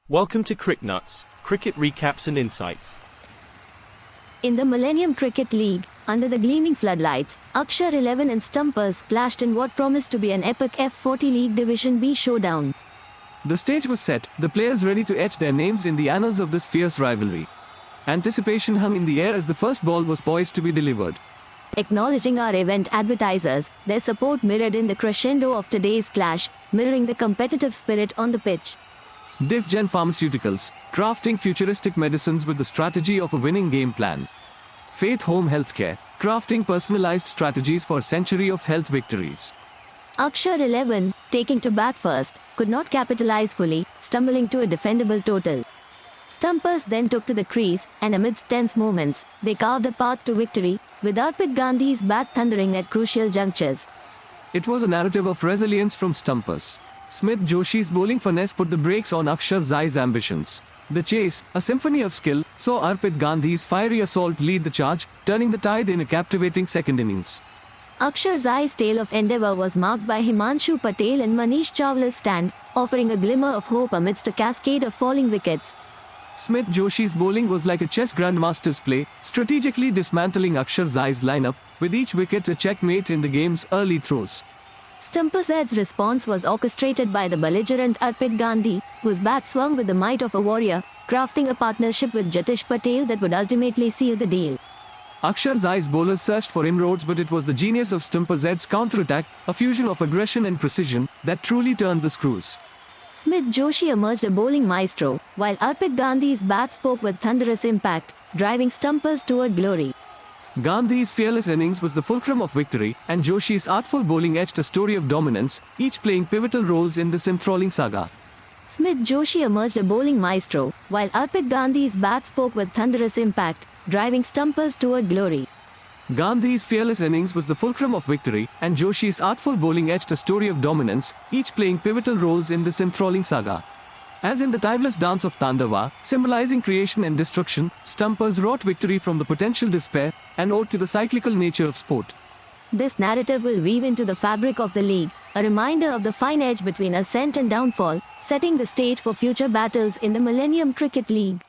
Welcome to CricNuts, cricket recaps and insights. In the Millennium Cricket League, under the gleaming floodlights, Akshar 11 and Stumpers clashed in what promised to be an epic F40 League Division B showdown. The stage was set, the players ready to etch their names in the annals of this fierce rivalry. Anticipation hung in the air as the first ball was poised to be delivered. Acknowledging our event advertisers, their support mirrored in the crescendo of today's clash, mirroring the competitive spirit on the pitch. DifGen Pharmaceuticals, crafting futuristic medicines with the strategy of a winning game plan. Faith Home Healthcare, crafting personalized strategies for a century of health victories. Akshar 11, taking to bat first, could not capitalize fully, stumbling to a defendable total. Stumpers then took to the crease, and amidst tense moments, they carved a path to victory, with Arpit Gandhi's bat thundering at crucial junctures. It was a narrative of resilience from Stumpers. Smith Joshi's bowling finesse put the brakes on Akshar Zai's ambitions. The chase, a symphony of skill, saw Arpit Gandhi's fiery assault lead the charge, turning the tide in a captivating second innings. Akshar Zai's tale of endeavour was marked by Himanshu Patel and Manish Chawla's stand, offering a glimmer of hope amidst a cascade of falling wickets. Smith Joshi's bowling was like a chess grandmaster's play, strategically dismantling Akshar Zai's lineup, with each wicket a checkmate in the game's early throws. Stumper's response was orchestrated by the belligerent Arpit Gandhi, whose bat swung with the might of a warrior, crafting a partnership with Jatish Patel that would ultimately seal the deal. Akshar Zai's bowlers searched for inroads, but it was the genius of Stumper's counterattack, a fusion of aggression and precision, that truly turned the screws. Smith Joshi emerged a bowling maestro, while Arpit Gandhi's bat spoke with thunderous impact, driving Stumpers toward glory. Gandhi's fearless innings was the fulcrum of victory, and Joshi's artful bowling etched a story of dominance, each playing pivotal roles in this enthralling saga. Smith Joshi emerged a bowling maestro, while Arpit Gandhi's bat spoke with thunderous impact, driving Stumpers toward glory. Gandhi's fearless innings was the fulcrum of victory, and Joshi's artful bowling etched a story of dominance, each playing pivotal roles in this enthralling saga. As in the timeless dance of Tandava, symbolizing creation and destruction, Stumpers wrought victory from the potential despair, and ode to the cyclical nature of sport. This narrative will weave into the fabric of the league, a reminder of the fine edge between ascent and downfall, setting the stage for future battles in the Millennium Cricket League.